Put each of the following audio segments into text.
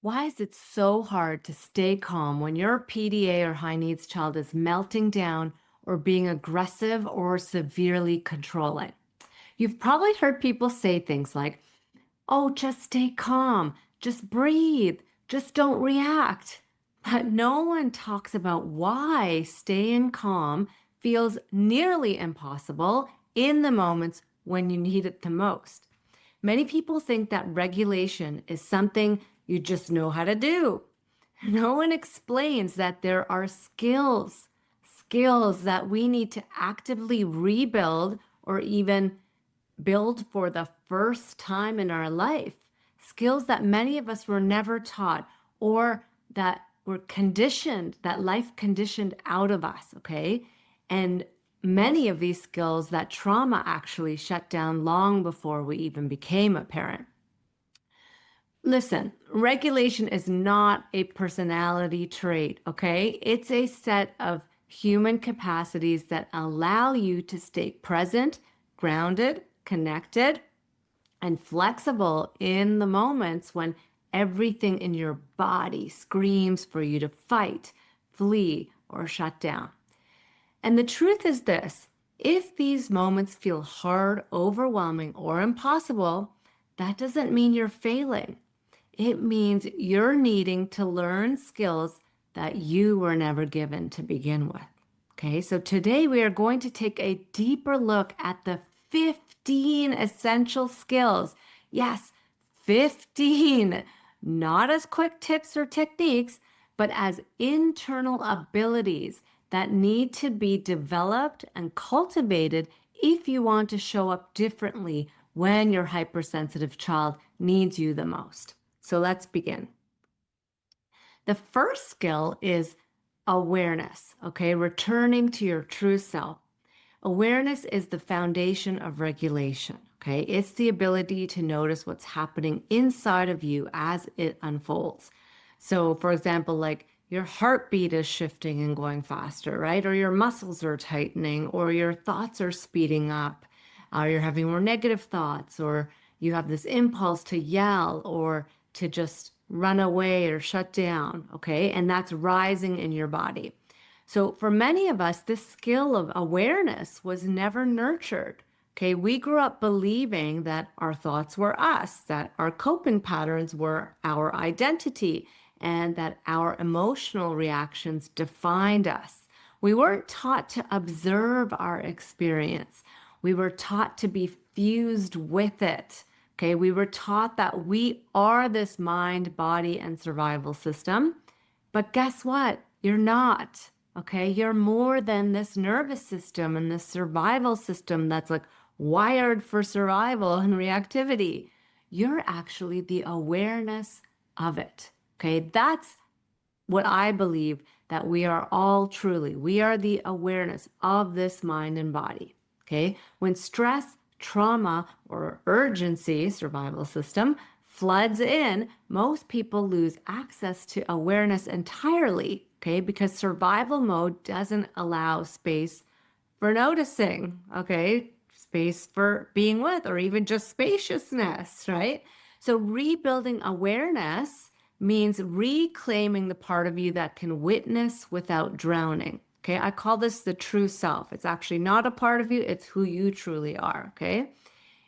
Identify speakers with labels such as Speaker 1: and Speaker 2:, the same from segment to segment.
Speaker 1: Why is it so hard to stay calm when your PDA or high needs child is melting down or being aggressive or severely controlling? You've probably heard people say things like, oh, just stay calm, just breathe, just don't react. But no one talks about why staying calm feels nearly impossible in the moments when you need it the most. Many people think that regulation is something you just know how to do. No one explains that there are skills that we need to actively rebuild or even build for the first time in our life. Skills that many of us were never taught or that were conditioned, that life conditioned out of us, okay? And many of these skills that trauma actually shut down long before we even became a parent. Listen, regulation is not a personality trait, okay? It's a set of human capacities that allow you to stay present, grounded, connected, and flexible in the moments when everything in your body screams for you to fight, flee, or shut down. And the truth is this: if these moments feel hard, overwhelming, or impossible, that doesn't mean you're failing. It means you're needing to learn skills that you were never given to begin with. Okay, so today we are going to take a deeper look at the 15 essential skills. Yes, 15, not as quick tips or techniques, but as internal abilities that need to be developed and cultivated if you want to show up differently when your hypersensitive child needs you the most. So let's begin. The first skill is awareness, okay? Returning to your true self. Awareness is the foundation of regulation, okay? It's the ability to notice what's happening inside of you as it unfolds. So, for example, like your heartbeat is shifting and going faster, right? Or your muscles are tightening, or your thoughts are speeding up, or you're having more negative thoughts, or you have this impulse to yell or to just run away or shut down, okay? And that's rising in your body. So for many of us, this skill of awareness was never nurtured. Okay, we grew up believing that our thoughts were us, that our coping patterns were our identity, and that our emotional reactions defined us. We weren't taught to observe our experience. We were taught to be fused with it. Okay, we were taught that we are this mind, body, and survival system. But guess what? You're not. Okay, you're more than this nervous system and this survival system that's like wired for survival and reactivity. You're actually the awareness of it. Okay, that's what I believe that we are all truly. We are the awareness of this mind and body. Okay, when stress, trauma, or urgency, survival system, floods in, most people lose access to awareness entirely, okay? Because survival mode doesn't allow space for noticing, okay? Space for being with, or even just spaciousness, right? So rebuilding awareness means reclaiming the part of you that can witness without drowning. Okay, I call this the true self. It's actually not a part of you, it's who you truly are. Okay,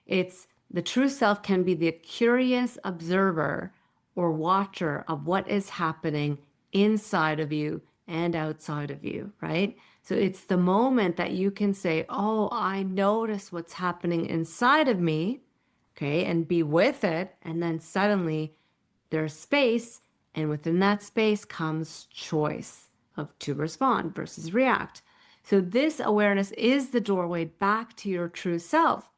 Speaker 1: it's the true self can be the curious observer or watcher of what is happening inside of you and outside of you, right? So it's the moment that you can say, oh, I notice what's happening inside of me, okay, and be with it. And then suddenly there's space, and within that space comes choice of to respond versus react. So this awareness is the doorway back to your true self,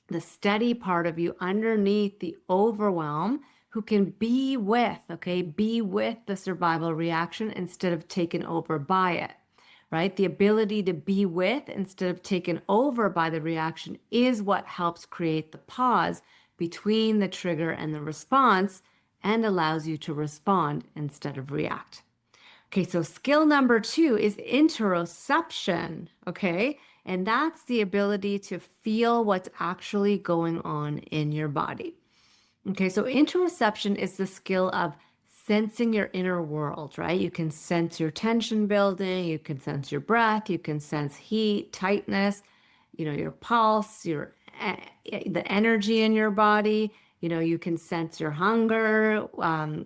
Speaker 1: the steady part of you underneath the overwhelm who can be with, okay, be with the survival reaction instead of taken over by it, right? The ability to be with instead of taken over by the reaction is what helps create the pause between the trigger and the response and allows you to respond instead of react. Okay, so skill number 2 is interoception, okay? And that's the ability to feel what's actually going on in your body. Okay, so interoception is the skill of sensing your inner world, right? You can sense your tension building, you can sense your breath, you can sense heat, tightness, your pulse, the energy in your body. You can sense your hunger,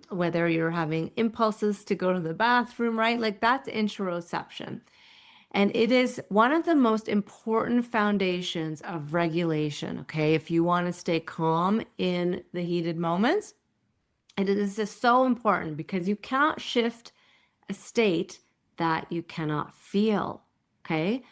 Speaker 1: whether you're having impulses to go to the bathroom, right? Like that's interoception. And it is one of the most important foundations of regulation, okay? If you want to stay calm in the heated moments, it is just so important because you cannot shift a state that you cannot feel, okay?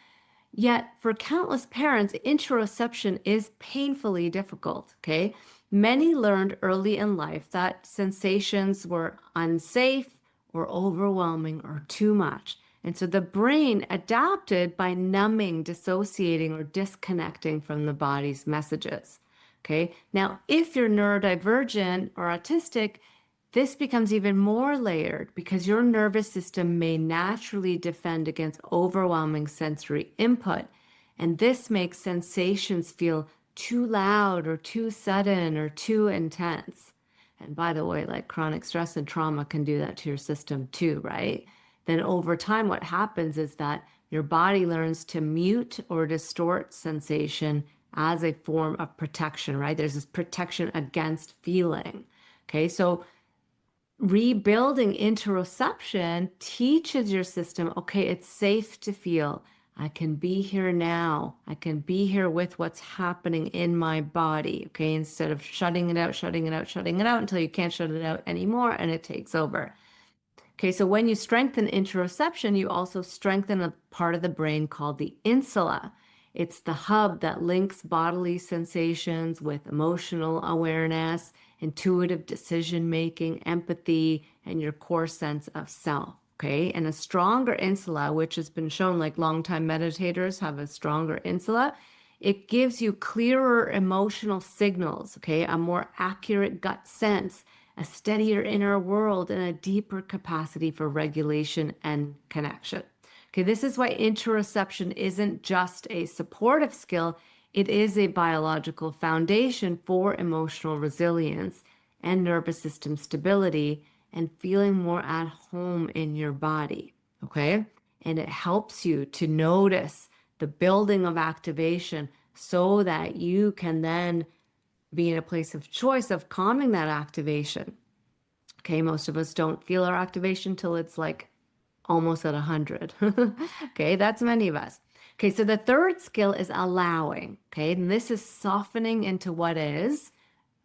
Speaker 1: Yet, for countless parents, interoception is painfully difficult, okay? Many learned early in life that sensations were unsafe or overwhelming or too much. And so the brain adapted by numbing, dissociating, or disconnecting from the body's messages. Okay. Now, if you're neurodivergent or autistic, this becomes even more layered because your nervous system may naturally defend against overwhelming sensory input. And this makes sensations feel too loud or too sudden or too intense. And by the way, like chronic stress and trauma can do that to your system too, right? Then over time, what happens is that your body learns to mute or distort sensation as a form of protection, right? There's this protection against feeling. Okay, so rebuilding interoception teaches your system, okay, it's safe to feel. I can be here now. I can be here with what's happening in my body, okay, instead of shutting it out, shutting it out, shutting it out until you can't shut it out anymore and it takes over. Okay, so when you strengthen interoception, you also strengthen a part of the brain called the insula. It's the hub that links bodily sensations with emotional awareness, intuitive decision making, empathy, and your core sense of self. Okay, and a stronger insula, which has been shown like longtime meditators have a stronger insula, it gives you clearer emotional signals, okay, a more accurate gut sense, a steadier inner world, and a deeper capacity for regulation and connection. Okay, this is why interoception isn't just a supportive skill, it is a biological foundation for emotional resilience and nervous system stability and feeling more at home in your body. Okay, and it helps you to notice the building of activation so that you can then be in a place of choice of calming that activation. Okay, most of us don't feel our activation till it's like almost at 100. Okay, that's many of us. Okay, so the third skill is allowing. Okay, and this is softening into what is,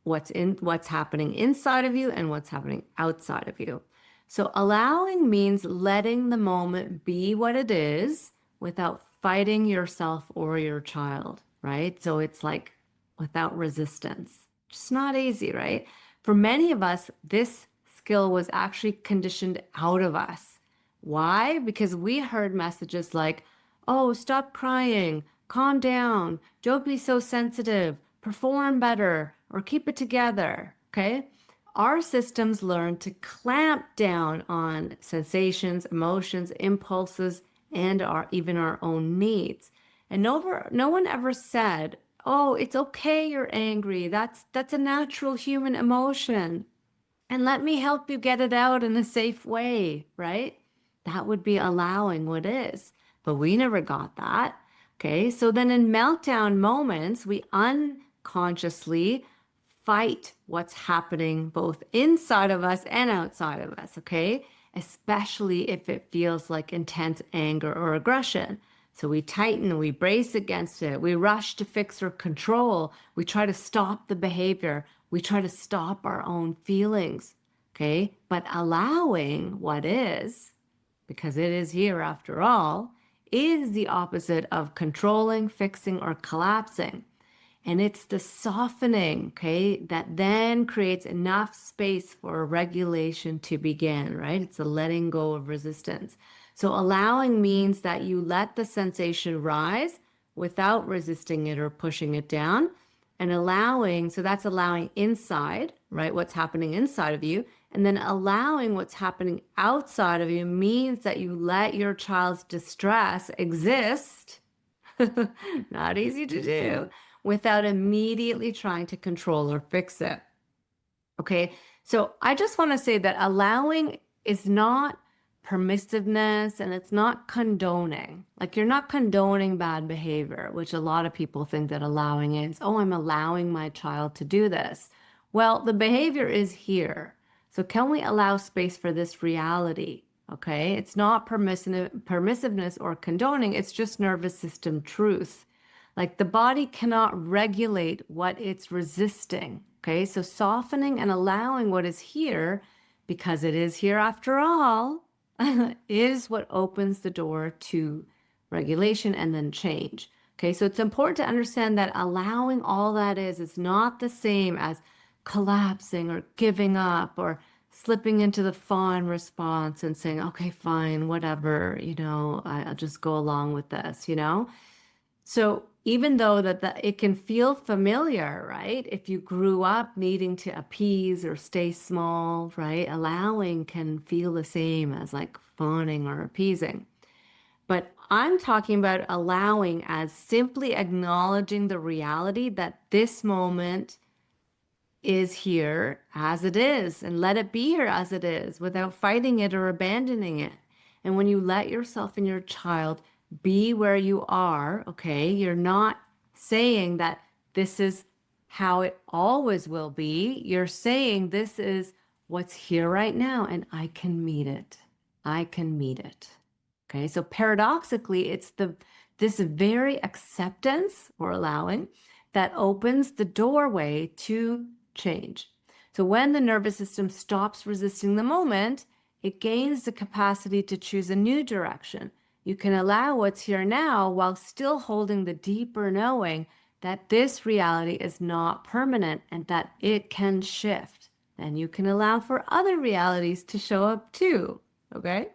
Speaker 1: what's happening inside of you and what's happening outside of you. So allowing means letting the moment be what it is without fighting yourself or your child, right? So it's like without resistance. It's not easy, right? For many of us, this skill was actually conditioned out of us. Why? Because we heard messages like, oh, stop crying, calm down, don't be so sensitive, perform better, or keep it together, okay? Our systems learn to clamp down on sensations, emotions, impulses, and even our own needs. And no one ever said, oh, it's okay you're angry. That's a natural human emotion. And let me help you get it out in a safe way, right? That would be allowing what is. But we never got that. Okay, so then in meltdown moments, we unconsciously fight what's happening both inside of us and outside of us, okay? Especially if it feels like intense anger or aggression. So we tighten, we brace against it, we rush to fix or control, we try to stop the behavior, we try to stop our own feelings, okay? But allowing what is, because it is here after all, is the opposite of controlling, fixing, or collapsing. And it's the softening, okay, that then creates enough space for regulation to begin, right? It's the letting go of resistance. So allowing means that you let the sensation rise without resisting it or pushing it down. And allowing, so that's allowing inside, right? What's happening inside of you. And then allowing what's happening outside of you means that you let your child's distress exist. Not easy to do without immediately trying to control or fix it. Okay, So I just want to say that allowing is not permissiveness and it's not condoning. Like you're not condoning bad behavior, which a lot of people think that allowing is, oh, I'm allowing my child to do this. Well, the behavior is here. So can we allow space for this reality? Okay, it's not permissiveness or condoning, it's just nervous system truth. Like the body cannot regulate what it's resisting. Okay, so softening and allowing what is here, because it is here after all, is what opens the door to regulation and then change. Okay, so it's important to understand that allowing all that is not the same as collapsing or giving up or slipping into the fawn response and saying, okay, fine, whatever, I'll just go along with this. So even though it can feel familiar, right? If you grew up needing to appease or stay small, right? Allowing can feel the same as like fawning or appeasing. But I'm talking about allowing as simply acknowledging the reality that this moment is here as it is and let it be here as it is without fighting it or abandoning it. And when you let yourself and your child be where you are, okay, you're not saying that this is how it always will be. You're saying this is what's here right now and I can meet it. I can meet it. Okay, so paradoxically, it's this very acceptance or allowing that opens the doorway to change. So when the nervous system stops resisting the moment, it gains the capacity to choose a new direction. You can allow what's here now while still holding the deeper knowing that this reality is not permanent and that it can shift. And you can allow for other realities to show up too. Okay?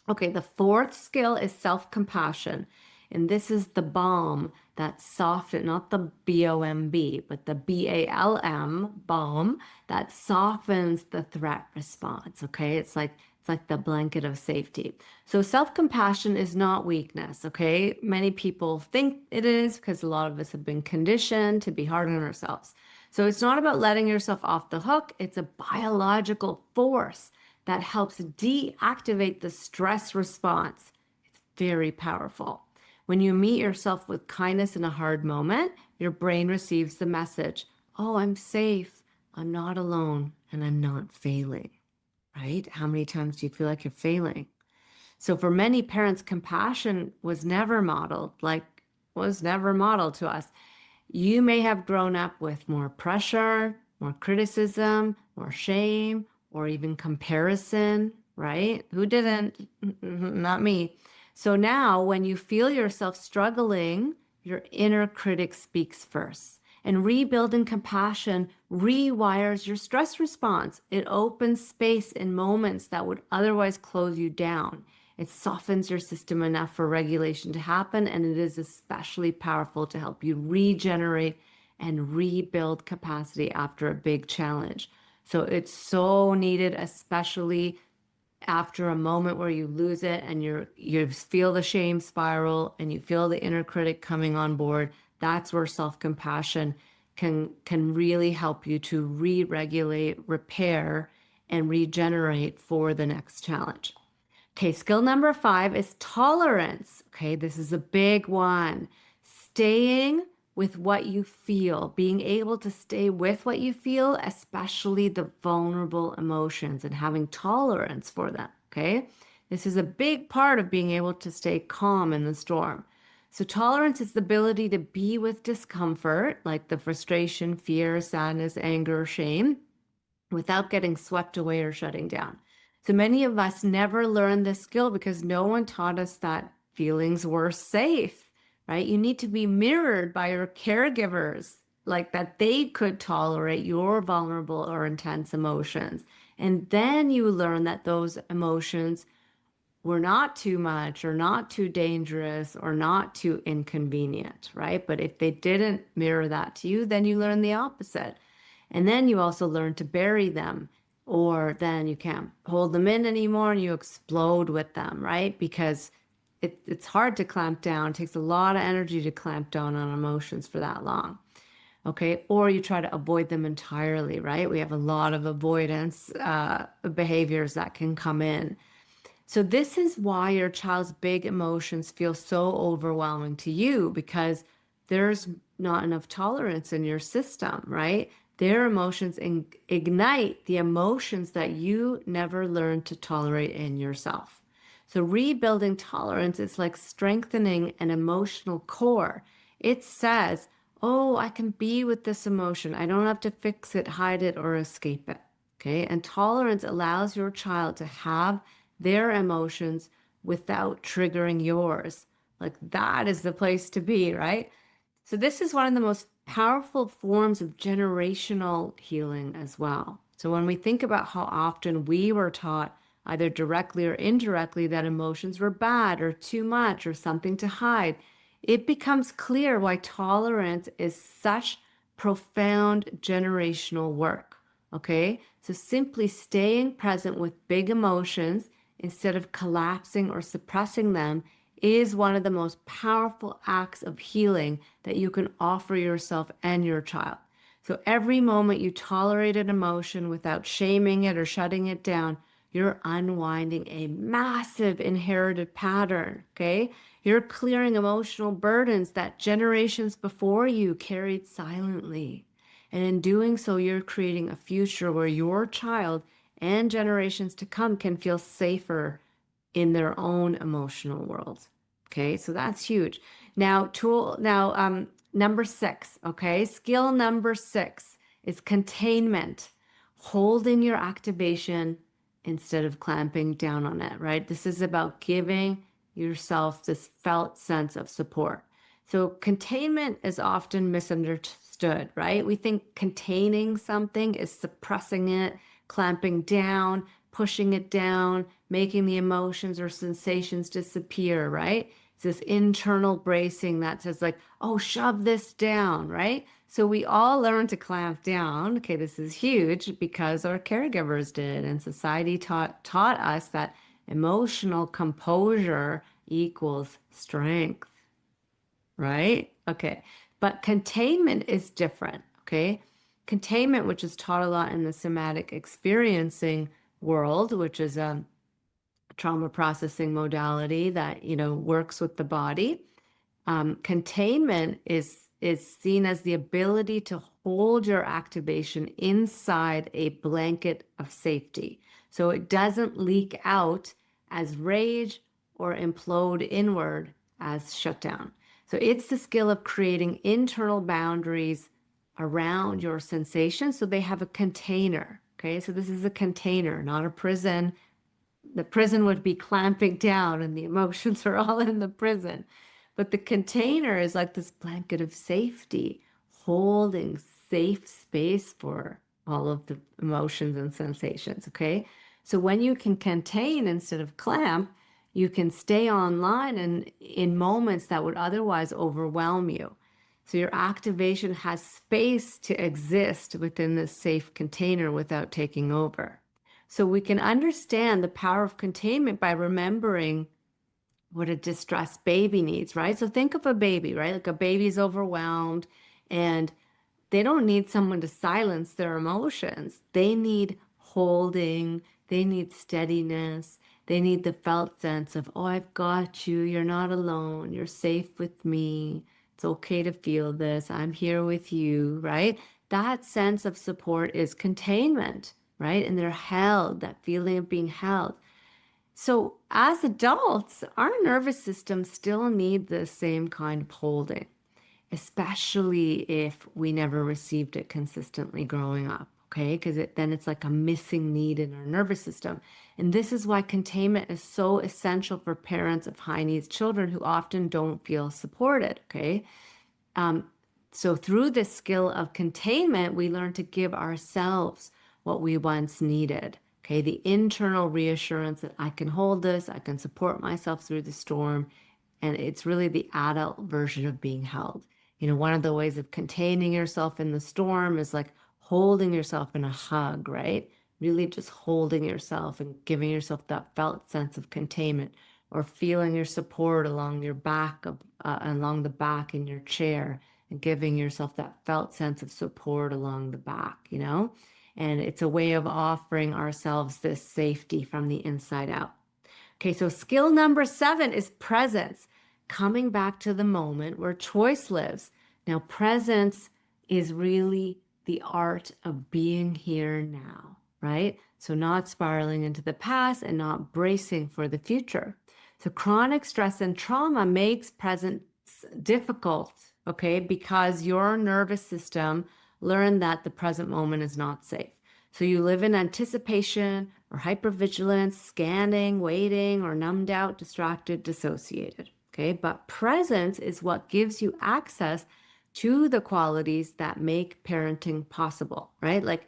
Speaker 1: Okay, the fourth skill is self-compassion. And this is the balm that softens, not the B-O-M-B, but the B-A-L-M, balm, that softens the threat response. Okay, it's like the blanket of safety. So self-compassion is not weakness. Okay, many people think it is because a lot of us have been conditioned to be hard on ourselves. So it's not about letting yourself off the hook. It's a biological force that helps deactivate the stress response. It's very powerful. When you meet yourself with kindness in a hard moment, your brain receives the message, oh, I'm safe, I'm not alone, and I'm not failing, right? How many times do you feel like you're failing? So for many parents, compassion was never modeled to us. You may have grown up with more pressure, more criticism, more shame, or even comparison, right? Who didn't? Not me. So now when you feel yourself struggling, your inner critic speaks first. And rebuilding compassion rewires your stress response. It opens space in moments that would otherwise close you down. It softens your system enough for regulation to happen, and it is especially powerful to help you regenerate and rebuild capacity after a big challenge. So it's so needed, especially after a moment where you lose it and you feel the shame spiral and you feel the inner critic coming on board. That's where self-compassion can really help you to re-regulate, repair, and regenerate for the next challenge. Okay, skill number 5 is tolerance. Okay, this is a big one. Staying with what you feel, being able to stay with what you feel, especially the vulnerable emotions, and having tolerance for them. Okay, this is a big part of being able to stay calm in the storm. So tolerance is the ability to be with discomfort, like the frustration, fear, sadness, anger, shame, without getting swept away or shutting down. So many of us never learned this skill because no one taught us that feelings were safe, right? You need to be mirrored by your caregivers, like that they could tolerate your vulnerable or intense emotions. And then you learn that those emotions were not too much or not too dangerous or not too inconvenient, right? But if they didn't mirror that to you, then you learn the opposite. And then you also learn to bury them, or then you can't hold them in anymore and you explode with them, right? Because it's hard to clamp down. It takes a lot of energy to clamp down on emotions for that long. Okay, or you try to avoid them entirely, right? We have a lot of avoidance behaviors that can come in. So this is why your child's big emotions feel so overwhelming to you, because there's not enough tolerance in your system, right? Their emotions ignite the emotions that you never learned to tolerate in yourself. So rebuilding tolerance is like strengthening an emotional core. It says, oh, I can be with this emotion. I don't have to fix it, hide it, or escape it. Okay. And tolerance allows your child to have their emotions without triggering yours. Like that is the place to be, right? So, this is one of the most powerful forms of generational healing as well. So, when we think about how often we were taught, either directly or indirectly, that emotions were bad or too much or something to hide, it becomes clear why tolerance is such profound generational work. Okay, so simply staying present with big emotions instead of collapsing or suppressing them is one of the most powerful acts of healing that you can offer yourself and your child. So every moment you tolerate an emotion without shaming it or shutting it down, you're unwinding a massive inherited pattern, okay? You're clearing emotional burdens that generations before you carried silently. And in doing so, you're creating a future where your child and generations to come can feel safer in their own emotional world. Okay, so that's huge. Now, number 6, okay, skill number 6 is containment, holding your activation instead of clamping down on it, right? This is about giving yourself this felt sense of support. So containment is often misunderstood, right? We think containing something is suppressing it, clamping down, pushing it down, making the emotions or sensations disappear, right? It's this internal bracing that says, like, oh, shove this down, right? So we all learn to clamp down. Okay, this is huge because our caregivers did, and society taught us that emotional composure equals strength, right? Okay, but containment is different. Okay, containment, which is taught a lot in the somatic experiencing world, which is a trauma processing modality that works with the body. Containment is seen as the ability to hold your activation inside a blanket of safety, so it doesn't leak out as rage or implode inward as shutdown. So it's the skill of creating internal boundaries around your sensations so they have a container. Okay, so this is a container, not a prison. The prison would be clamping down and the emotions are all in the prison. But the container is like this blanket of safety, holding safe space for all of the emotions and sensations. Okay. So when you can contain instead of clamp, you can stay online and in moments that would otherwise overwhelm you. So your activation has space to exist within this safe container without taking over. So we can understand the power of containment by remembering what a distressed baby needs, right? So think of a baby, right? Like a baby's overwhelmed and they don't need someone to silence their emotions. They need holding, they need steadiness, they need the felt sense of, oh, I've got you, you're not alone, you're safe with me, it's okay to feel this, I'm here with you, right? That sense of support is containment, right? And they're held, that feeling of being held. So, as adults, our nervous systems still need the same kind of holding, especially if we never received it consistently growing up, okay? Because then it's like a missing need in our nervous system. And this is why containment is so essential for parents of high needs children who often don't feel supported, okay? Um, so through this skill of containment, we learn to give ourselves what we once needed. Okay, the internal reassurance that I can hold this, I can support myself through the storm. And it's really the adult version of being held. One of the ways of containing yourself in the storm is like holding yourself in a hug, right? Really just holding yourself and giving yourself that felt sense of containment, or feeling your support along your back, along the back in your chair, and giving yourself that felt sense of support along the back, And it's a way of offering ourselves this safety from the inside out. Okay, so skill number 7 is presence, coming back to the moment where choice lives. Now, presence is really the art of being here now, right? So, not spiraling into the past and not bracing for the future. So, chronic stress and trauma makes presence difficult, okay, because your nervous system learned that the present moment is not safe. So you live in anticipation or hypervigilance, scanning, waiting, or numbed out, distracted, dissociated. Okay, but presence is what gives you access to the qualities that make parenting possible, right? Like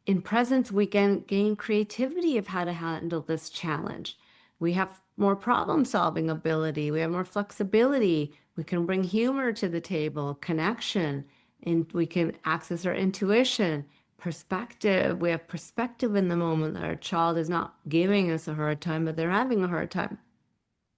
Speaker 1: in presence, we can gain creativity of how to handle this challenge. We have more problem solving ability, we have more flexibility, we can bring humor to the table, connection, and we can access our intuition, perspective. We have perspective in the moment that our child is not giving us a hard time, but they're having a hard time.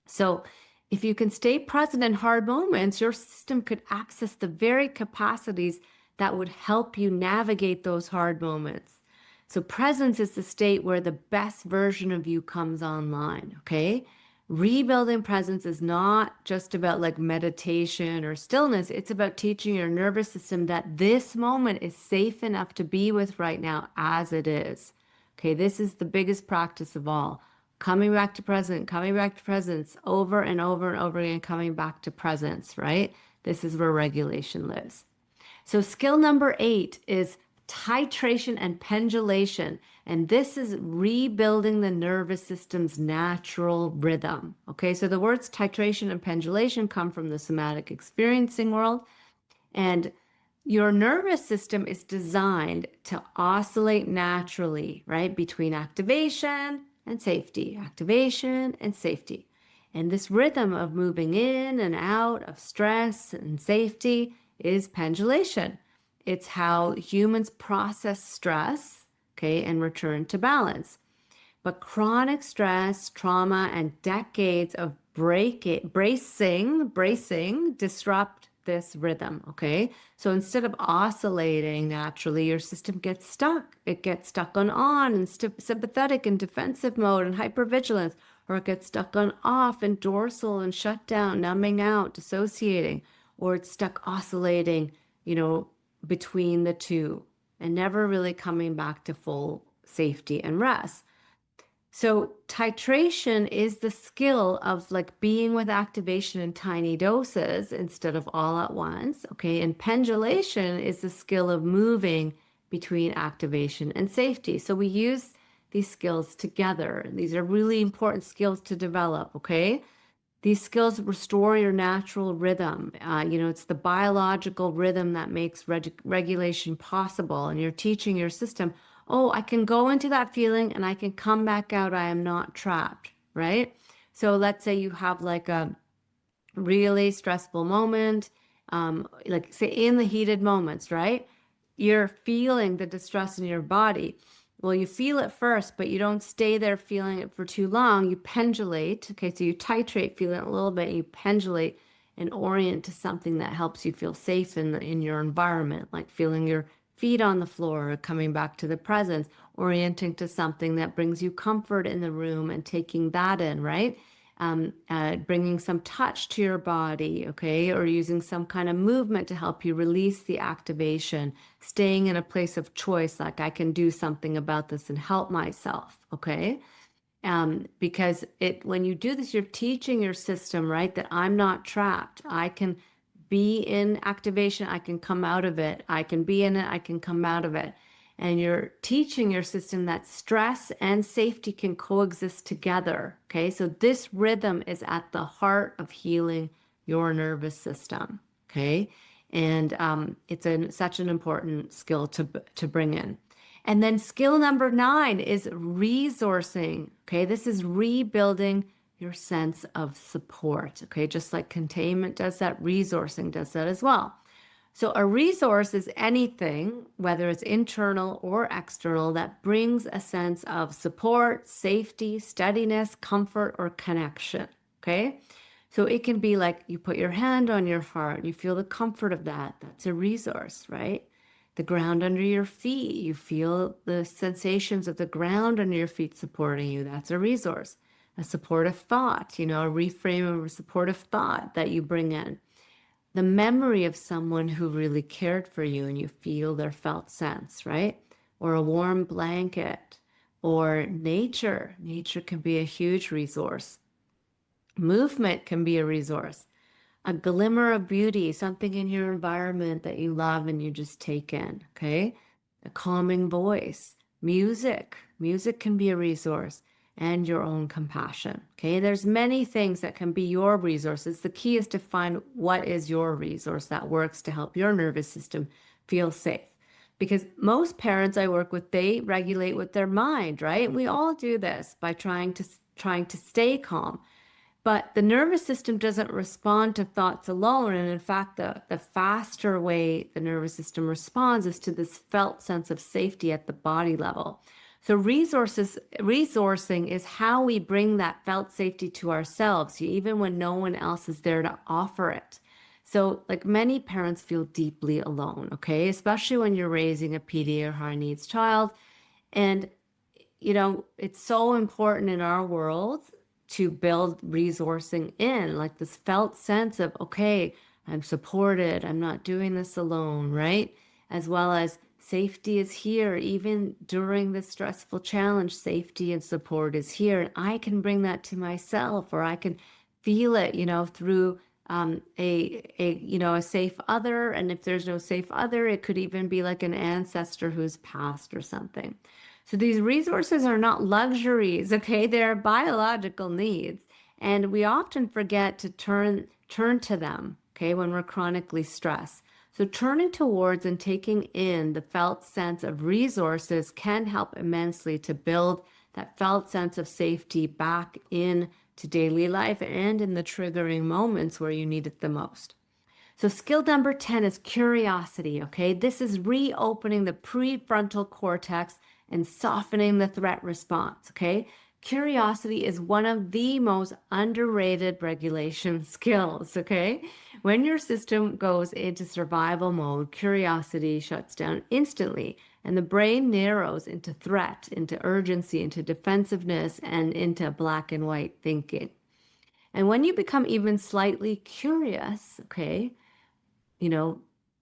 Speaker 1: So if you can stay present in hard moments, your system could access the very capacities that would help you navigate those hard moments. So presence is the state where the best version of you comes online, okay? Rebuilding presence is not just about like meditation or stillness. It's about teaching your nervous system that this moment is safe enough to be with right now as it is. Okay, this is the biggest practice of all. Coming back to presence over and over and over again, coming back to presence, right? This is where regulation lives. So skill number 8 is titration and pendulation. And this is rebuilding the nervous system's natural rhythm. Okay, so the words titration and pendulation come from the somatic experiencing world. And your nervous system is designed to oscillate naturally, right, between activation and safety, activation and safety. And this rhythm of moving in and out of stress and safety is pendulation. It's how humans process stress, okay, and return to balance. But chronic stress, trauma, and decades of bracing disrupt this rhythm, okay? So instead of oscillating naturally, your system gets stuck. It gets stuck on and sympathetic and defensive mode and hypervigilance, or it gets stuck on off and dorsal and shut down, numbing out, dissociating, or it's stuck oscillating, between the two and never really coming back to full safety and rest. So titration is the skill of like being with activation in tiny doses instead of all at once. Okay. And pendulation is the skill of moving between activation and safety. So we use these skills together. These are really important skills to develop. Okay. These skills restore your natural rhythm. It's the biological rhythm that makes regulation possible. And you're teaching your system, oh, I can go into that feeling and I can come back out. I am not trapped, right? So let's say you have like a really stressful moment, like say in the heated moments, right? You're feeling the distress in your body. Well, you feel it first, but you don't stay there feeling it for too long. You pendulate. Okay, so you titrate, feel it a little bit, and you pendulate and orient to something that helps you feel safe in your environment, like feeling your feet on the floor, coming back to the presence, orienting to something that brings you comfort in the room and taking that in, right? Bringing some touch to your body, okay, or using some kind of movement to help you release the activation, staying in a place of choice, like I can do something about this and help myself, okay? Because when you do this, you're teaching your system, right, that I'm not trapped. I can be in activation, I can come out of it. I can be in it, I can come out of it. And you're teaching your system that stress and safety can coexist together. Okay, so this rhythm is at the heart of healing your nervous system. Okay, and it's such an important skill to bring in. And then skill number 9 is resourcing. Okay, this is rebuilding your sense of support. Okay, just like containment does that, resourcing does that as well. So a resource is anything, whether it's internal or external, that brings a sense of support, safety, steadiness, comfort, or connection. Okay? So it can be like you put your hand on your heart, you feel the comfort of that. That's a resource, right? The ground under your feet, you feel the sensations of the ground under your feet supporting you. That's a resource. A supportive thought, a reframe of a supportive thought that you bring in. The memory of someone who really cared for you and you feel their felt sense, right? Or a warm blanket or nature. Nature can be a huge resource. Movement can be a resource. A glimmer of beauty, something in your environment that you love and you just take in, okay? A calming voice, music. Music can be a resource, and your own compassion, okay? There's many things that can be your resources. The key is to find what is your resource that works to help your nervous system feel safe. Because most parents I work with, they regulate with their mind, right? We all do this by trying to stay calm. But the nervous system doesn't respond to thoughts alone. And in fact, the faster way the nervous system responds is to this felt sense of safety at the body level. So resourcing is how we bring that felt safety to ourselves, even when no one else is there to offer it. So like many parents feel deeply alone, okay? Especially when you're raising a PD or high needs child. And it's so important in our world to build resourcing in, like this felt sense of, okay, I'm supported, I'm not doing this alone, right? As well as safety is here, even during this stressful challenge, safety and support is here. And I can bring that to myself, or I can feel it, through a safe other. And if there's no safe other, it could even be like an ancestor who's passed or something. So these resources are not luxuries, okay? They're biological needs. And we often forget to turn to them, okay, when we're chronically stressed. So turning towards and taking in the felt sense of resources can help immensely to build that felt sense of safety back in to daily life and in the triggering moments where you need it the most. So skill number 10 is curiosity, okay? This is reopening the prefrontal cortex and softening the threat response, okay? Curiosity is one of the most underrated regulation skills, okay? When your system goes into survival mode, curiosity shuts down instantly, and the brain narrows into threat, into urgency, into defensiveness, and into black and white thinking. And when you become even slightly curious, okay,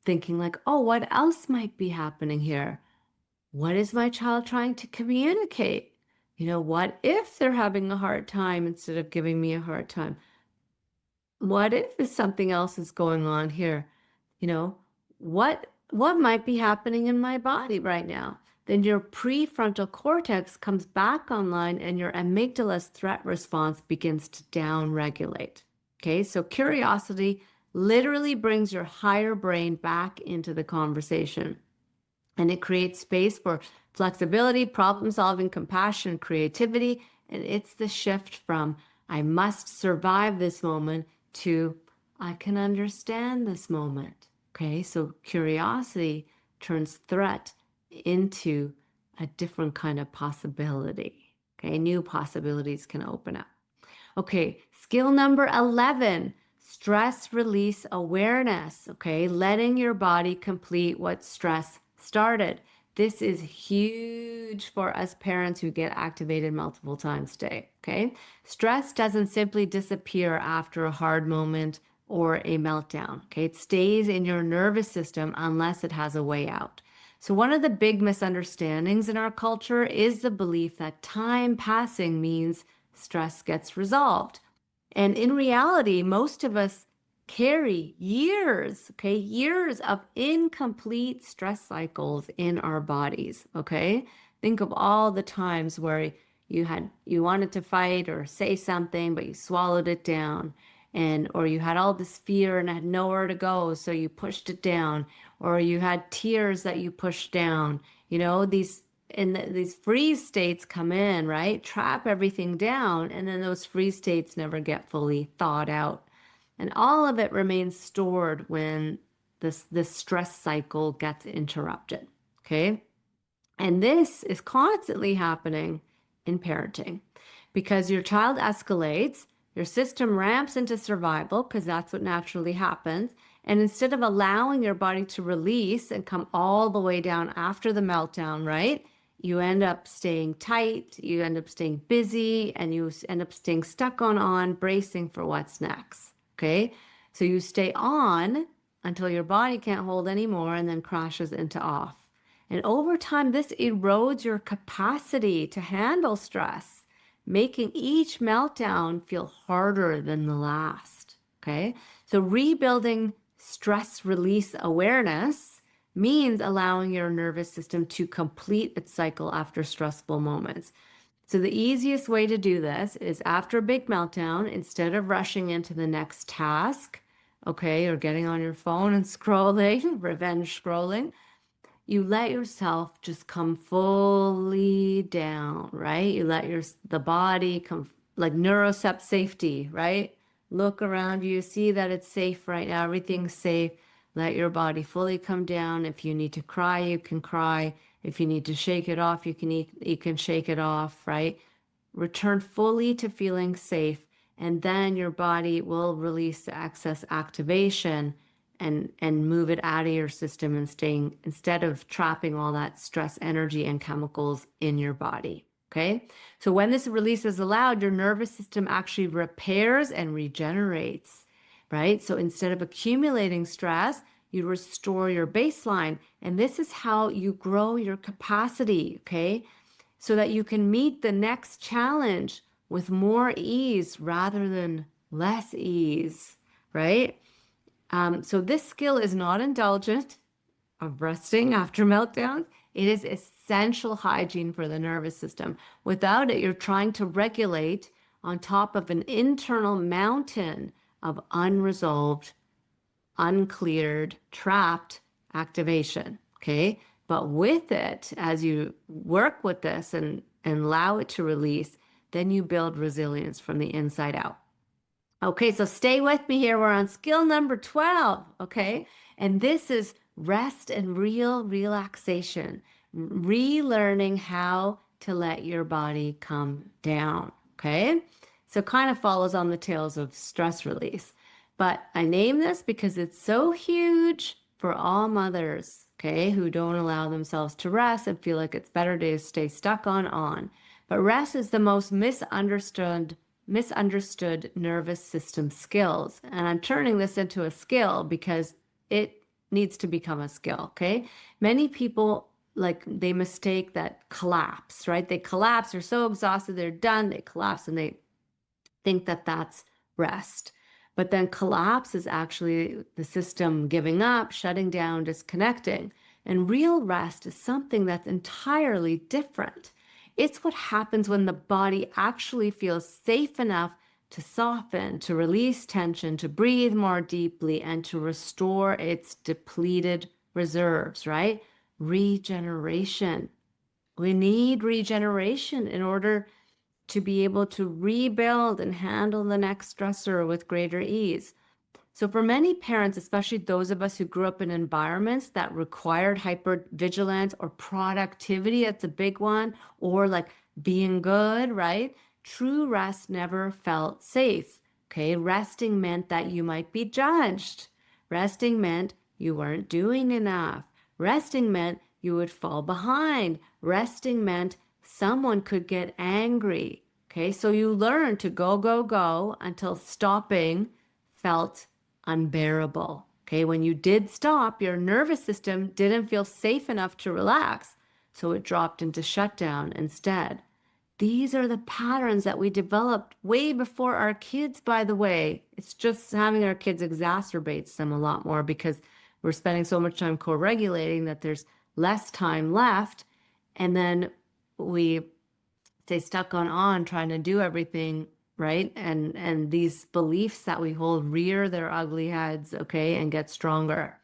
Speaker 1: thinking like, oh, what else might be happening here? What is my child trying to communicate? What if they're having a hard time instead of giving me a hard time? What if something else is going on here? What might be happening in my body right now? Then your prefrontal cortex comes back online and your amygdala's threat response begins to down-regulate. Okay, so curiosity literally brings your higher brain back into the conversation. And it creates space for flexibility, problem solving, compassion, creativity. And it's the shift from I must survive this moment to I can understand this moment. Okay, so curiosity turns threat into a different kind of possibility. Okay, new possibilities can open up. Okay, skill number 11, stress release awareness. Okay, letting your body complete what stress started. This is huge for us parents who get activated multiple times a day. Okay, stress doesn't simply disappear after a hard moment or a meltdown. Okay, it stays in your nervous system unless it has a way out. So, one of the big misunderstandings in our culture is the belief that time passing means stress gets resolved. And in reality, most of us carry years, okay, years of incomplete stress cycles in our bodies, okay? Think of all the times where you wanted to fight or say something, but you swallowed it down. Or you had all this fear and had nowhere to go, so you pushed it down, or you had tears that you pushed down. These freeze states come in, right? Trap everything down, and then those freeze states never get fully thawed out. And all of it remains stored when this stress cycle gets interrupted, okay? And this is constantly happening in parenting because your child escalates, Your system ramps into survival because that's what naturally happens. And instead of allowing your body to release and come all the way down after the meltdown, right? You end up staying tight, you end up staying busy, and you end up staying stuck on, bracing for what's next. Okay. So you stay on until your body can't hold anymore and then crashes into off. And over time, this erodes your capacity to handle stress, making each meltdown feel harder than the last. Okay. So rebuilding stress release awareness means allowing your nervous system to complete its cycle after stressful moments. So the easiest way to do this is after a big meltdown, instead of rushing into the next task, okay, or getting on your phone and scrolling, revenge scrolling, you let yourself just come fully down, right? You let the body come, like neurocept safety, right? Look around you, see that it's safe right now, everything's safe. Let your body fully come down. If you need to cry, you can cry. If you need to shake it off, you can shake it off, right? Return fully to feeling safe, and then your body will release the excess activation and move it out of your system and staying instead of trapping all that stress energy and chemicals in your body. Okay. So when this release is allowed, your nervous system actually repairs and regenerates, right? So instead of accumulating stress, you restore your baseline. And this is how you grow your capacity. Okay. So that you can meet the next challenge with more ease rather than less ease, right? So this skill is not indulgent of resting after meltdowns. It is essential hygiene for the nervous system. Without it, you're trying to regulate on top of an internal mountain of unresolved, uncleared, trapped activation. Okay. But with it, as you work with this and allow it to release, then you build resilience from the inside out. Okay, so stay with me here. We're on skill number 12, okay? And this is rest and real relaxation, relearning how to let your body come down, okay? So kind of follows on the tails of stress release. But I name this because it's so huge for all mothers, okay, who don't allow themselves to rest and feel like it's better to stay stuck on. But rest is the most misunderstood nervous system skills. And I'm turning this into a skill because it needs to become a skill, okay? Many people, like, they mistake that collapse, right? They collapse, they're so exhausted, they're done, they collapse, and they think that that's rest. But then collapse is actually the system giving up, shutting down, disconnecting. And real rest is something that's entirely different. It's what happens when the body actually feels safe enough to soften, to release tension, to breathe more deeply, and to restore its depleted reserves, right? Regeneration. We need regeneration in order to be able to rebuild and handle the next stressor with greater ease. So for many parents, especially those of us who grew up in environments that required hypervigilance or productivity, that's a big one, or like being good, right? True rest never felt safe. Okay, resting meant that you might be judged. Resting meant you weren't doing enough. Resting meant you would fall behind. Resting meant someone could get angry. Okay, so you learn to go until stopping felt unbearable. Okay, when you did stop, your nervous system didn't feel safe enough to relax, so it dropped into shutdown instead. These are the patterns that we developed way before our kids, by the way. It's just having our kids exacerbates them a lot more because we're spending so much time co-regulating that there's less time left. And then we stay stuck on trying to do everything, right? And these beliefs that we hold rear their ugly heads, okay, and get stronger.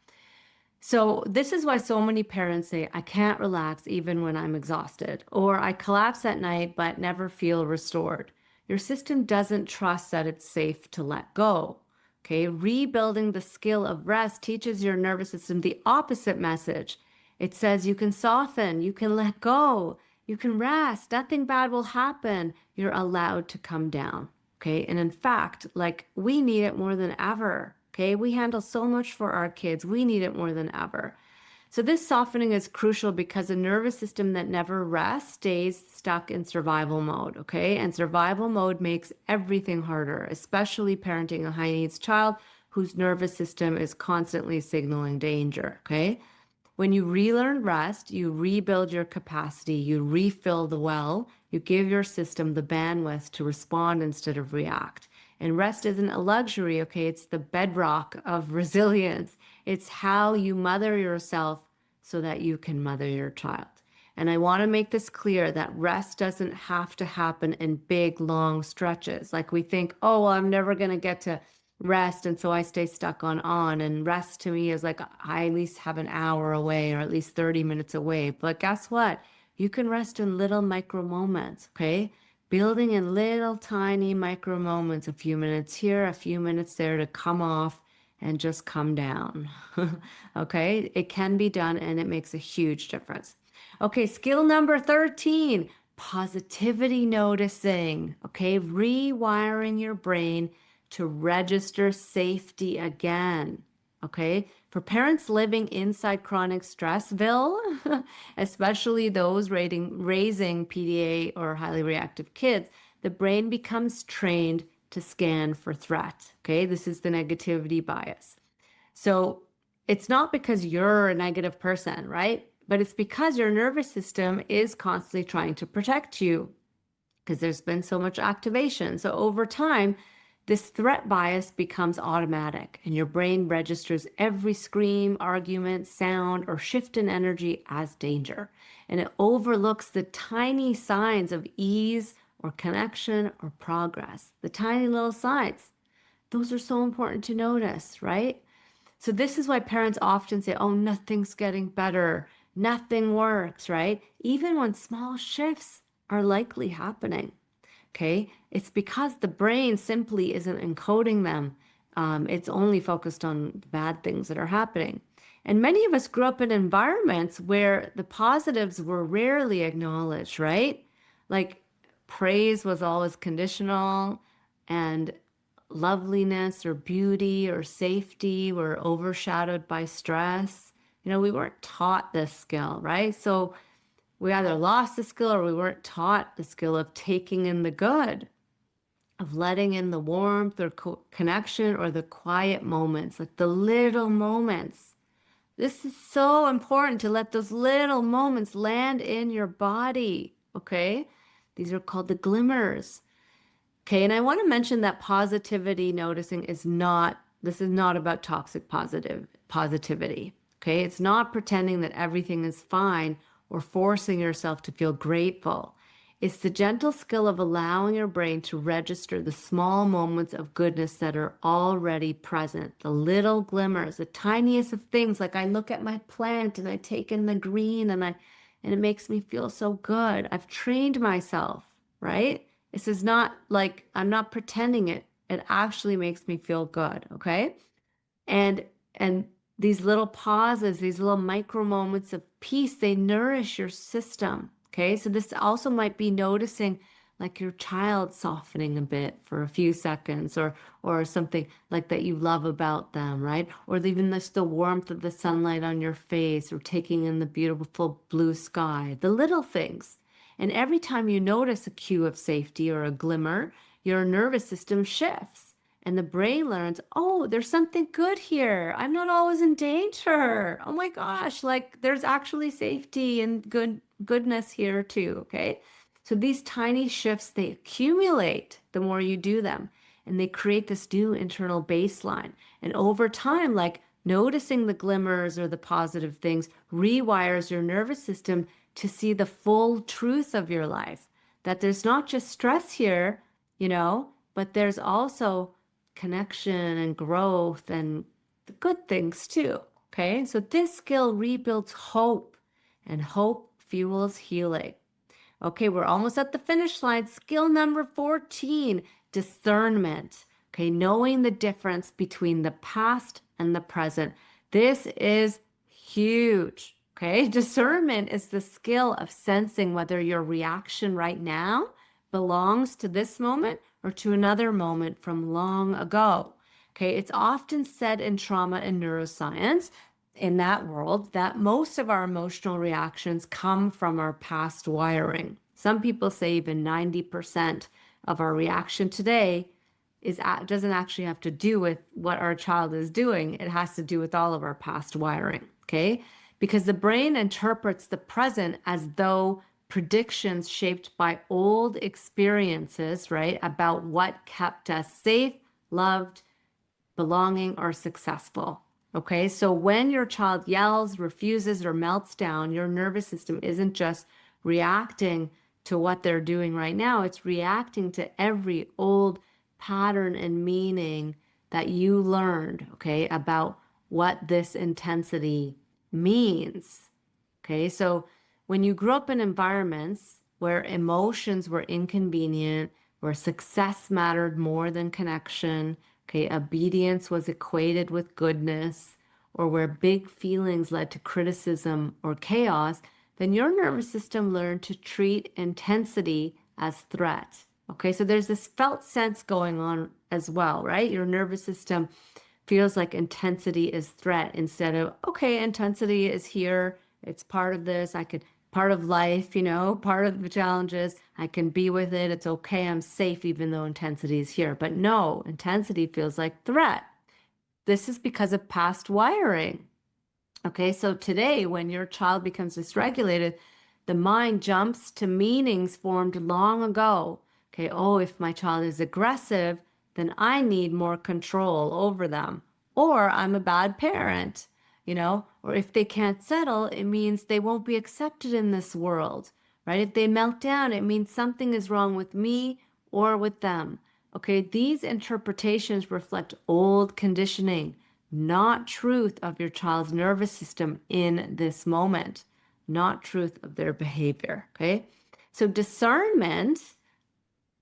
Speaker 1: So this is why so many parents say, I can't relax even when I'm exhausted, or I collapse at night but never feel restored. Your system doesn't trust that it's safe to let go. Okay, rebuilding the skill of rest teaches your nervous system the opposite message. It says you can soften, you can let go, you can rest, nothing bad will happen. You're allowed to come down. Okay. And in fact, like we need it more than ever. Okay. We handle so much for our kids. We need it more than ever. So this softening is crucial because a nervous system that never rests stays stuck in survival mode, okay? And survival mode makes everything harder, especially parenting a high needs child whose nervous system is constantly signaling danger, okay? When you relearn rest, you rebuild your capacity, you refill the well, you give your system the bandwidth to respond instead of react. And rest isn't a luxury, okay? It's the bedrock of resilience. It's how you mother yourself so that you can mother your child. And I want to make this clear that rest doesn't have to happen in big, long stretches. Like we think, oh, well, I'm never going to get to rest. And so I stay stuck on. And rest to me is like I at least have an hour away or at least 30 minutes away. But guess what? You can rest in little micro moments, okay? Building in little tiny micro moments, a few minutes here, a few minutes there to come off and just come down. Okay, it can be done and it makes a huge difference. Okay, skill number 13, positivity noticing. Okay, rewiring your brain to register safety again. Okay, for parents living inside chronic stressville, especially those raising PDA or highly reactive kids, the brain becomes trained to scan for threat. Okay, this is the negativity bias. So it's not because you're a negative person, right? But it's because your nervous system is constantly trying to protect you because there's been so much activation. So over time, this threat bias becomes automatic and your brain registers every scream, argument, sound, or shift in energy as danger. And it overlooks the tiny signs of ease or connection or progress, the tiny little signs. Those are so important to notice, right? So this is why parents often say, oh, nothing's getting better. Nothing works, right? Even when small shifts are likely happening. Okay, it's because the brain simply isn't encoding them. It's only focused on the bad things that are happening. And many of us grew up in environments where the positives were rarely acknowledged, right? Like praise was always conditional, and loveliness or beauty or safety were overshadowed by stress. You know, we weren't taught this skill, right? So we either lost the skill or we weren't taught the skill of taking in the good, of letting in the warmth or connection or the quiet moments, like the little moments. This is so important to let those little moments land in your body, okay? These are called the glimmers. Okay, and I want to mention that positivity noticing is not, this is not about toxic positivity. Okay, it's not pretending that everything is fine or forcing yourself to feel grateful. It's the gentle skill of allowing your brain to register the small moments of goodness that are already present, the little glimmers, the tiniest of things. Like I look at my plant and I take in the green and it makes me feel so good. I've trained myself, right? This is not like I'm not pretending it. It actually makes me feel good, okay? And these little pauses, these little micro moments of peace, they nourish your system. Okay, so this also might be noticing like your child softening a bit for a few seconds or something like that you love about them, right? Or even just the warmth of the sunlight on your face or taking in the beautiful blue sky, the little things. And every time you notice a cue of safety or a glimmer, your nervous system shifts and the brain learns, oh, there's something good here. I'm not always in danger. Oh my gosh, like there's actually safety and goodness here too, okay? So these tiny shifts, they accumulate the more you do them, and they create this new internal baseline. And over time, like noticing the glimmers or the positive things rewires your nervous system to see the full truth of your life, that there's not just stress here, you know, but there's also connection and growth and the good things too. Okay, so this skill rebuilds hope, and hope fuels healing. Okay, we're almost at the finish line. Skill number 14, discernment. Okay, knowing the difference between the past and the present. This is huge. Okay, discernment is the skill of sensing whether your reaction right now belongs to this moment or to another moment from long ago. Okay, it's often said in trauma and neuroscience in that world that most of our emotional reactions come from our past wiring. Some people say even 90% of our reaction today doesn't actually have to do with what our child is doing. It has to do with all of our past wiring, okay? Because the brain interprets the present as though predictions shaped by old experiences, right, about what kept us safe, loved, belonging, or successful. Okay, so when your child yells, refuses, or melts down, your nervous system isn't just reacting to what they're doing right now, it's reacting to every old pattern and meaning that you learned, okay, about what this intensity means. Okay, so when you grew up in environments where emotions were inconvenient, where success mattered more than connection, okay, obedience was equated with goodness, or where big feelings led to criticism or chaos, then your nervous system learned to treat intensity as threat. Okay, so there's this felt sense going on as well, right? Your nervous system feels like intensity is threat instead of, okay, intensity is here. It's part of this. part of life, part of the challenges. I can be with it. It's okay. I'm safe, even though intensity is here. But no, intensity feels like threat. This is because of past wiring. Okay, so today, when your child becomes dysregulated, the mind jumps to meanings formed long ago. Okay, oh, if my child is aggressive, then I need more control over them. Or I'm a bad parent, or if they can't settle, it means they won't be accepted in this world, right? If they melt down, it means something is wrong with me or with them. Okay, these interpretations reflect old conditioning, not truth of your child's nervous system in this moment, not truth of their behavior. Okay, so discernment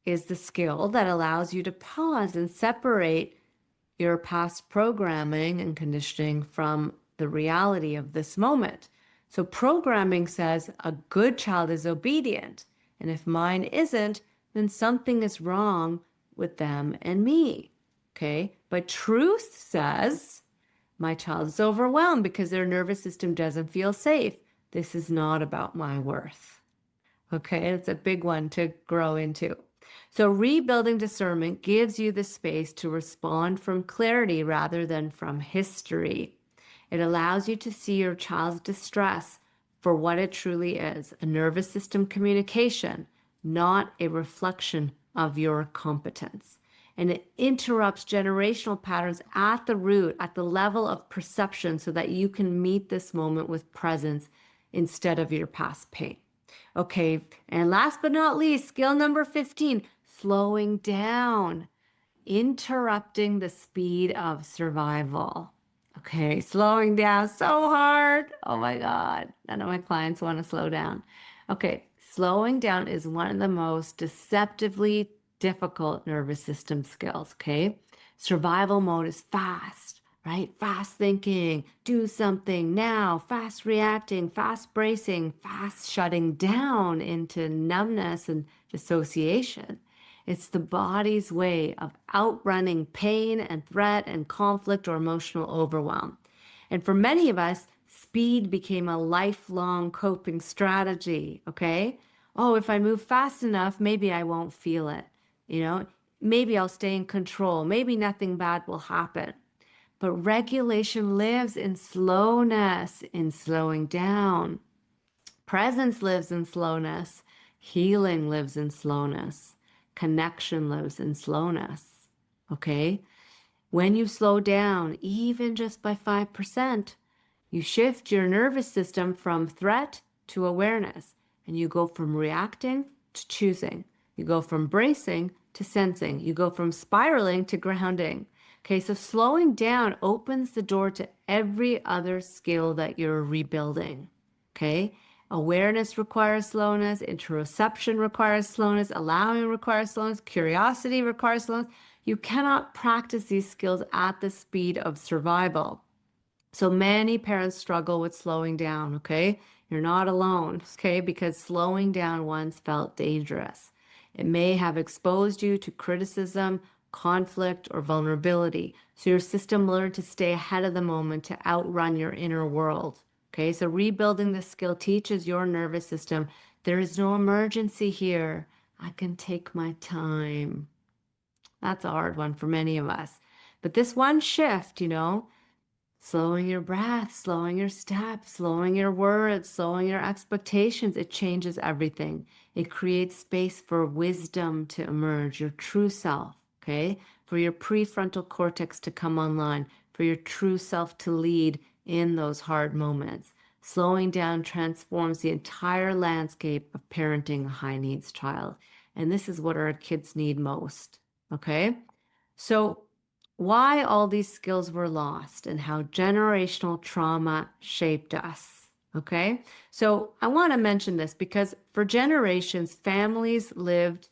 Speaker 1: is the skill that allows you to pause and separate your past programming and conditioning from the reality of this moment. So programming says a good child is obedient, and if mine isn't, then something is wrong with them and me. Okay, but truth says my child is overwhelmed because their nervous system doesn't feel safe. This is not about my worth. Okay, it's a big one to grow into. So rebuilding discernment gives you the space to respond from clarity rather than from history. It allows you to see your child's distress for what it truly is, a nervous system communication, not a reflection of your competence. And it interrupts generational patterns at the root, at the level of perception, so that you can meet this moment with presence instead of your past pain. Okay, and last but not least, skill number 15, slowing down, interrupting the speed of survival. Okay, slowing down so hard. Oh my God, none of my clients want to slow down. Okay, slowing down is one of the most deceptively difficult nervous system skills, okay? Survival mode is fast, right? Fast thinking, do something now, fast reacting, fast bracing, fast shutting down into numbness and dissociation. It's the body's way of outrunning pain and threat and conflict or emotional overwhelm. And for many of us, speed became a lifelong coping strategy, okay? Oh, if I move fast enough, maybe I won't feel it. Maybe I'll stay in control. Maybe nothing bad will happen. But regulation lives in slowness, in slowing down. Presence lives in slowness. Healing lives in slowness. Connection lives in slowness. Okay? When you slow down, even just by 5%, you shift your nervous system from threat to awareness, and you go from reacting to choosing. You go from bracing to sensing. You go from spiraling to grounding. Okay, so slowing down opens the door to every other skill that you're rebuilding. Okay, awareness requires slowness, interoception requires slowness, allowing requires slowness, curiosity requires slowness. You cannot practice these skills at the speed of survival. So many parents struggle with slowing down, okay? You're not alone, okay? Because slowing down once felt dangerous. It may have exposed you to criticism, conflict, or vulnerability. So your system learned to stay ahead of the moment to outrun your inner world. Okay, so rebuilding the skill teaches your nervous system there is no emergency here. I can take my time. That's a hard one for many of us. But this one shift, slowing your breath, slowing your steps, slowing your words, slowing your expectations, it changes everything. It creates space for wisdom to emerge, your true self, okay? For your prefrontal cortex to come online, for your true self to lead in those hard moments. Slowing down transforms the entire landscape of parenting a high needs child. And this is what our kids need most, okay? So why all these skills were lost and how generational trauma shaped us. Okay, so I want to mention this because for generations, families lived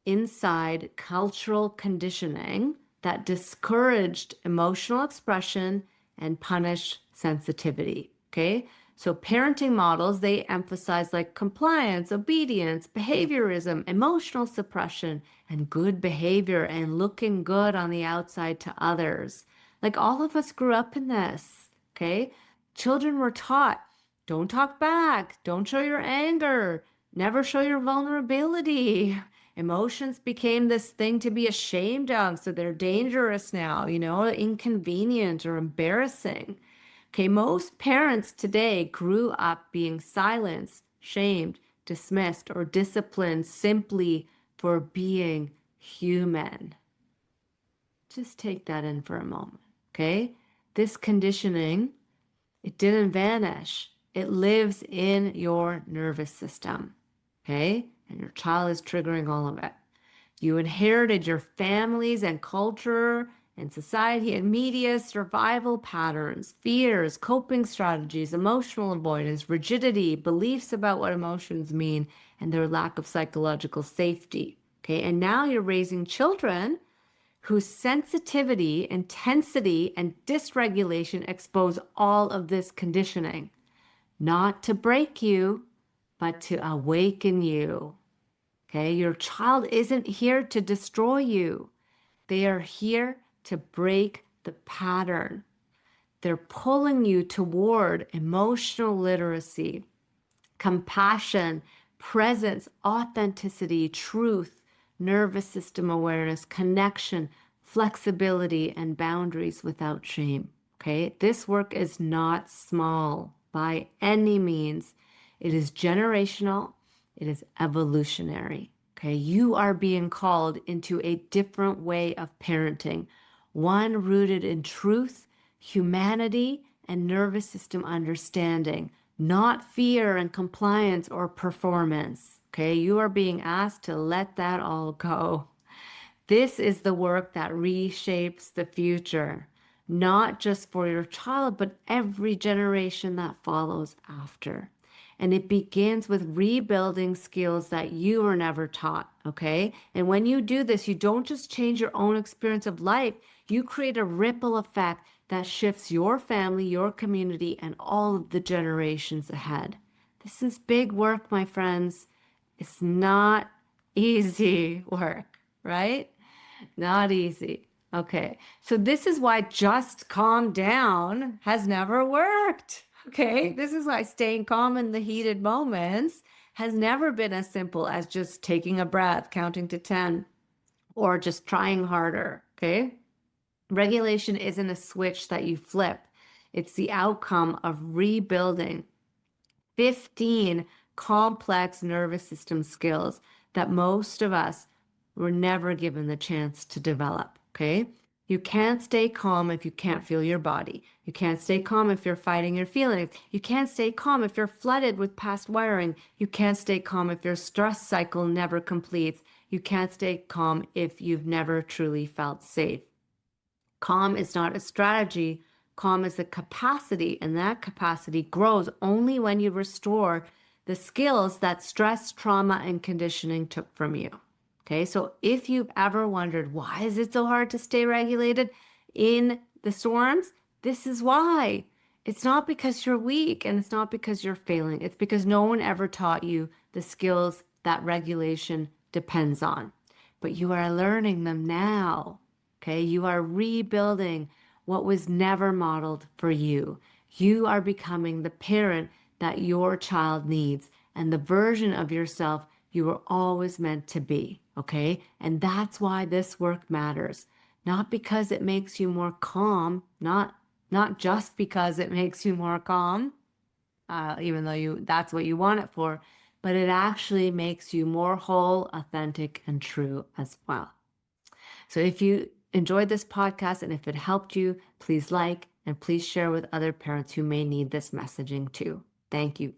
Speaker 1: inside cultural conditioning that discouraged emotional expression and punished sensitivity. Okay, so parenting models, they emphasize like compliance, obedience, behaviorism, emotional suppression, and good behavior and looking good on the outside to others. Like all of us grew up in this. Okay, children were taught don't talk back, don't show your anger, never show your vulnerability. Emotions became this thing to be ashamed of, so they're dangerous now, inconvenient or embarrassing. Okay, most parents today grew up being silenced, shamed, dismissed, or disciplined simply for being human. Just take that in for a moment, okay? This conditioning, it didn't vanish. It lives in your nervous system, okay? And your child is triggering all of it. You inherited your families and culture and society and media survival patterns, fears, coping strategies, emotional avoidance, rigidity, beliefs about what emotions mean, and their lack of psychological safety. Okay, and now you're raising children whose sensitivity, intensity, and dysregulation expose all of this conditioning, not to break you, but to awaken you. Okay, your child isn't here to destroy you. They are here to break the pattern. They're pulling you toward emotional literacy, compassion, presence, authenticity, truth, nervous system awareness, connection, flexibility, and boundaries without shame. Okay, this work is not small by any means. It is generational, it is evolutionary. Okay, you are being called into a different way of parenting, one rooted in truth, humanity, and nervous system understanding, not fear and compliance or performance. Okay, you are being asked to let that all go. This is the work that reshapes the future, not just for your child, but every generation that follows after. And it begins with rebuilding skills that you were never taught, okay? And when you do this, you don't just change your own experience of life, you create a ripple effect that shifts your family, your community, and all of the generations ahead. This is big work, my friends. It's not easy work, right? Not easy. Okay. So this is why just calm down has never worked. Okay. This is why staying calm in the heated moments has never been as simple as just taking a breath, counting to 10, or just trying harder. Okay. Regulation isn't a switch that you flip. It's the outcome of rebuilding 15 complex nervous system skills that most of us were never given the chance to develop, okay? You can't stay calm if you can't feel your body. You can't stay calm if you're fighting your feelings. You can't stay calm if you're flooded with past wiring. You can't stay calm if your stress cycle never completes. You can't stay calm if you've never truly felt safe. Calm is not a strategy. Calm is a capacity, and that capacity grows only when you restore the skills that stress, trauma, and conditioning took from you. Okay, so if you've ever wondered, why is it so hard to stay regulated in the storms? This is why. It's not because you're weak and it's not because you're failing. It's because no one ever taught you the skills that regulation depends on. But you are learning them now. Okay. You are rebuilding what was never modeled for you. You are becoming the parent that your child needs and the version of yourself you were always meant to be. Okay. And that's why this work matters. Not because it makes you more calm, not just because it makes you more calm, even though that's what you want it for, but it actually makes you more whole, authentic, and true as well. So if you enjoyed this podcast and if it helped you, please like and please share with other parents who may need this messaging too. Thank you.